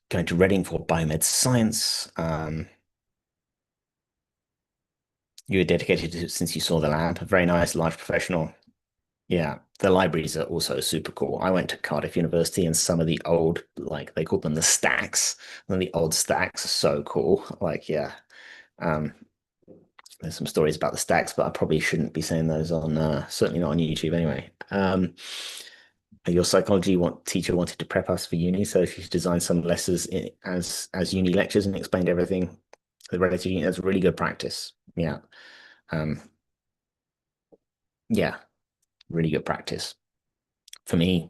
going to Reading for biomed science. You were dedicated to it since you saw the lab. Very nice, large professional. Yeah, the libraries are also super cool. I went to Cardiff University, and some of the old, like they called them the stacks, and the old stacks are so cool. Like, yeah, um, there's some stories about the stacks, but I probably shouldn't be saying those on, certainly not on YouTube anyway. Your psychology teacher wanted to prep us for uni, so she designed some lessons as uni lectures and explained everything related to uni. That's really good practice. Yeah, um, yeah, really good practice. For me,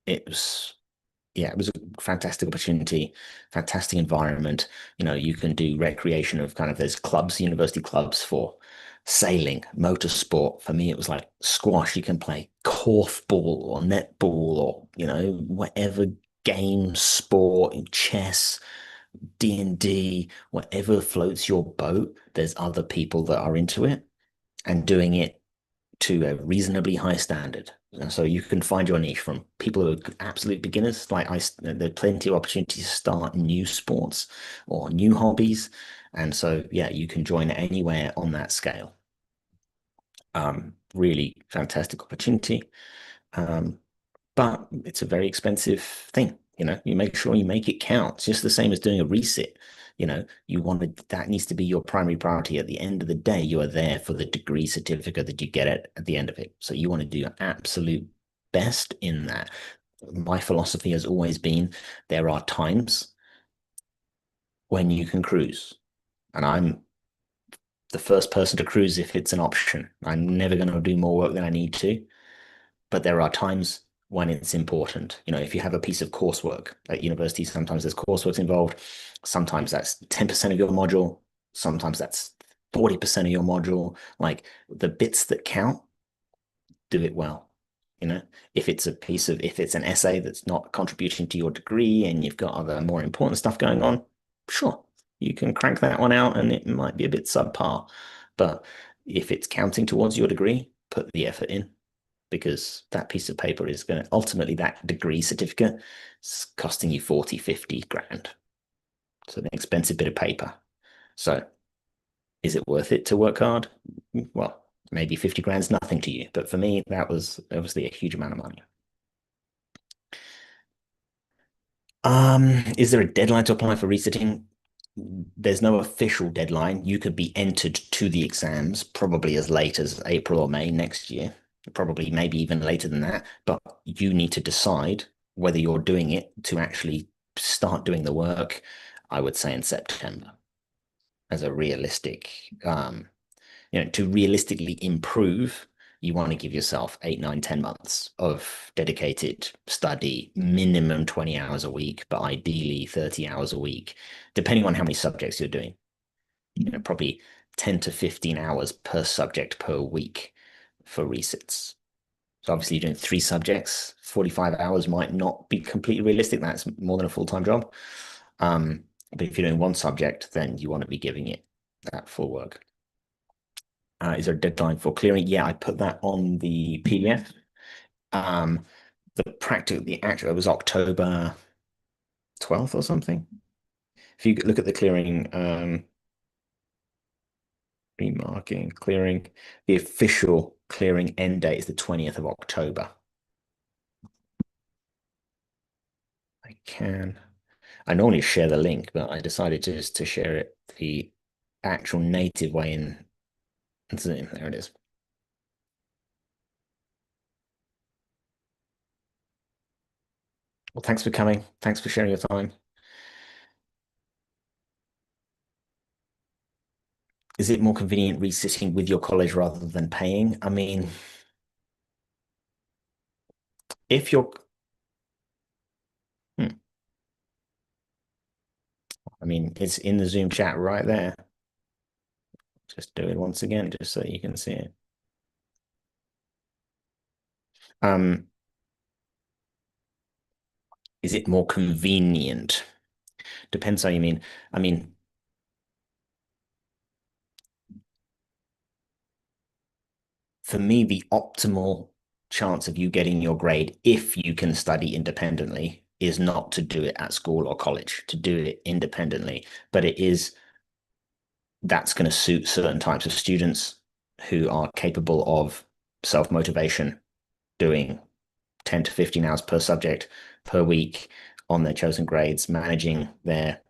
it was yeah, it was a fantastic opportunity, fantastic environment. You can do recreation of kind of there's clubs, university clubs for sailing, motorsport. For me, it was like squash. You can play korfball or netball or, whatever game, sport, chess, D&D, whatever floats your boat. There's other people that are into it and doing it to a reasonably high standard. So you can find your niche from people who are absolute beginners. There's plenty of opportunities to start new sports or new hobbies. And so, yeah, you can join anywhere on that scale. Really fantastic opportunity. Um, but it's a very expensive thing. You make sure you make it count. It's just the same as doing a resit. You wanted that needs to be your primary priority. At the end of the day, you are there for the degree certificate that you get at the end of it. So you want to do your absolute best in that. My philosophy has always been there are times when you can cruise. And I'm the first person to cruise if it's an option. I'm never going to do more work than I need to. But there are times when it's important. If you have a piece of coursework at university, sometimes there's coursework involved. Sometimes that's 10% of your module. Sometimes that's 40% of your module. Like the bits that count, do it well. You know, if it's an essay that's not contributing to your degree and you've got other more important stuff going on, sure, you can crank that one out and it might be a bit subpar. But if it's counting towards your degree, put the effort in because that piece of paper is going to ultimately that degree certificate is costing you 40, 50 grand. So an expensive bit of paper. So is it worth it to work hard? Well, maybe 50 grand's nothing to you. But for me, that was obviously a huge amount of money. Is there a deadline to apply for resitting? There's no official deadline. You could be entered to the exams probably as late as April or May next year, probably maybe even later than that. But you need to decide whether you're doing it to actually start doing the work, I would say in September as a realistic, to realistically improve, you want to give yourself 8, 9, 10 months of dedicated study, minimum 20 hours a week, but ideally 30 hours a week, depending on how many subjects you're doing. Probably 10 to 15 hours per subject per week for resits. So obviously, you're doing 3 subjects, 45 hours might not be completely realistic. That's more than a full-time job. But if you're doing one subject, then you want to be giving it that full work. Is there a deadline for clearing? Yeah, I put that on the PDF. Um, the actual, it was October 12th or something. If you look at the clearing, remarking, clearing, the official clearing end date is the 20th of October. I can. I normally share the link, but I decided just to share it the actual native way in Zoom. There it is. Well, thanks for coming. Thanks for sharing your time. Is it more convenient resitting with your college rather than paying? I mean, if you're, hmm, I mean, it's in the Zoom chat right there. Just do it once again, just so you can see it. Um, is it more convenient? Depends how you mean. I mean, for me, the optimal chance of you getting your grade, if you can study independently, is not to do it at school or college, to do it independently. But that's going to suit certain types of students who are capable of self-motivation, doing 10 to 15 hours per subject per week on their chosen grades, managing their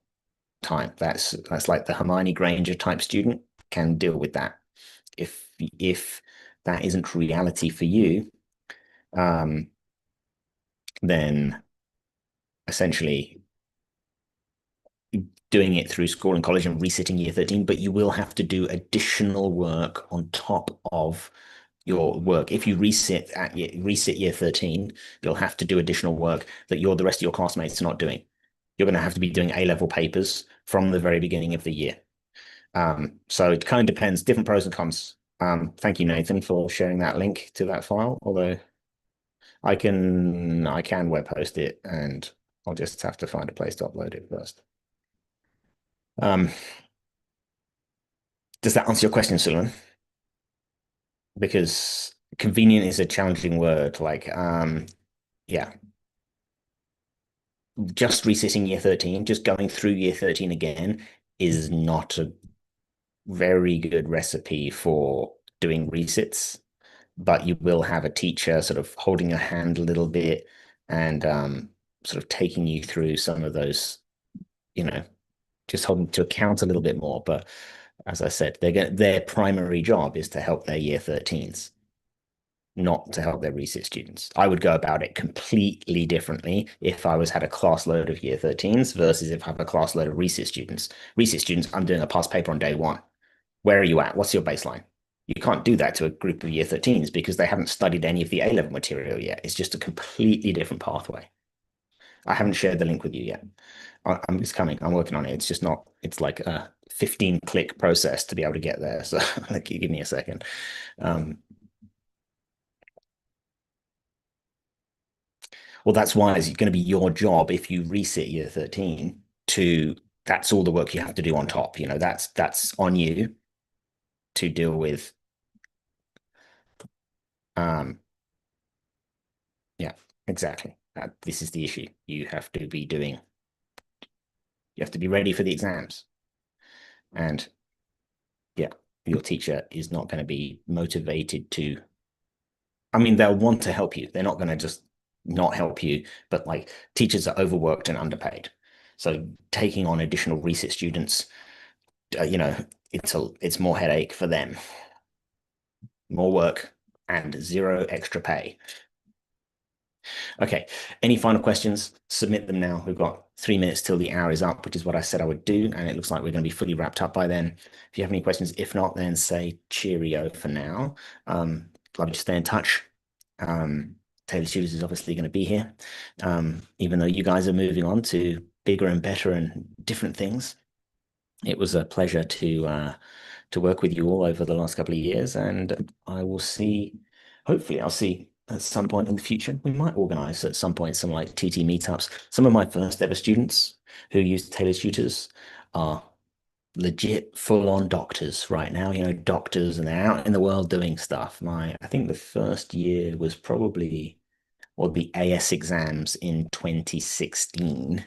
time. That's like the Hermione Granger type student can deal with that. If that isn't reality for you, um, then essentially doing it through school and college and resitting year 13, but you will have to do additional work on top of your work. If you resit year 13, you'll have to do additional work that the rest of your classmates are not doing. You're going to have to be doing A-level papers from the very beginning of the year. So it kind of depends, different pros and cons. Thank you, Nathan, for sharing that link to that file. Although I can web host it, and I'll just have to find a place to upload it first. Um, does that answer your question, Suleiman? Because Convenient is a challenging word. Yeah, just resitting year 13, just going through year 13 again is not a very good recipe for doing resits, but you will have a teacher sort of holding your hand a little bit and sort of taking you through some of those, you know, just holding to account a little bit more. But as I said, their primary job is to help their year 13s, not to help their research students. I would go about it completely differently if I was had a class load of year 13s versus if I have a class load of research students. Research students, I'm doing a past paper on day one. Where are you at? What's your baseline? You can't do that to a group of year 13s because they haven't studied any of the A level material yet. It's just a completely different pathway. I haven't shared the link with you yet. It's coming. I'm working on it. It's just not, it's like a 15 click process to be able to get there. So like, give me a second. Um, well, that's why it's going to be your job if you resit year 13 to, that's all the work you have to do on top. That's on you to deal with. Um, yeah, exactly. This is the issue. You have to be ready for the exams. And yeah, your teacher is not going to be motivated to, I mean, they'll want to help you. They're not going to just not help you, but like teachers are overworked and underpaid. So taking on additional research students, you know, it's more headache for them, more work and zero extra pay. Okay. Any final questions? Submit them now. We've got 3 minutes till the hour is up, which is what I said I would do. And it looks like we're going to be fully wrapped up by then. If you have any questions, if not, then say cheerio for now. Love to stay in touch. Taylor Tutors is obviously going to be here. Even though you guys are moving on to bigger and better and different things, it was a pleasure to work with you all over the last couple of years, and hopefully I'll see at some point in the future. We might organize at some point some like TT meetups. Some of my first ever students who use Taylor Tutors are legit full-on doctors right now, doctors, and they're out in the world doing stuff. I think the first year was probably or the AS exams in 2016.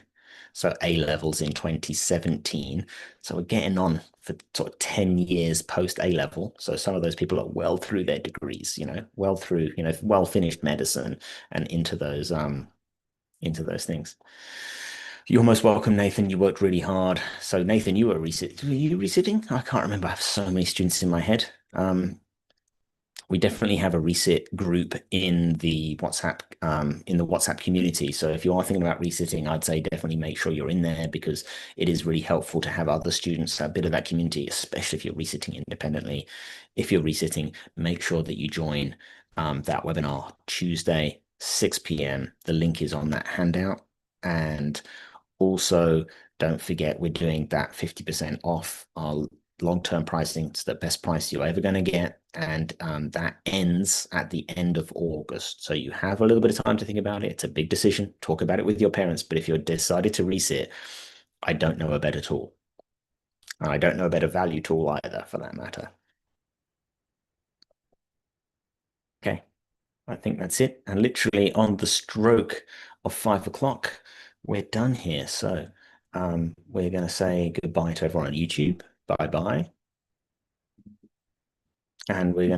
So ALevels in 2017. So we're getting on for sort of 10 years post A level. So some of those people are well through their degrees, well through, well finished medicine and into those things. You're most welcome, Nathan. You worked really hard. So Nathan, were you resitting? I can't remember. I have so many students in my head. We definitely have a resit group in the WhatsApp community. So if you are thinking about resitting, I'd say definitely make sure you're in there because it is really helpful to have other students a bit of that community, especially if you're resitting independently. If you're resitting, make sure that you join that webinar Tuesday, 6 p.m. The link is on that handout. And also, don't forget we're doing that 50% off our long-term pricing. It's the best price you're ever going to get. And that ends at the end of August. So you have a little bit of time to think about it. It's a big decision. Talk about it with your parents. But if you're decided to resit, I don't know a better tool. And I don't know a better value tool either, for that matter. Okay, I think that's it. And literally on the stroke of 5 o'clock, we're done here. So we're going to say goodbye to everyone on YouTube. Bye bye. And we're going to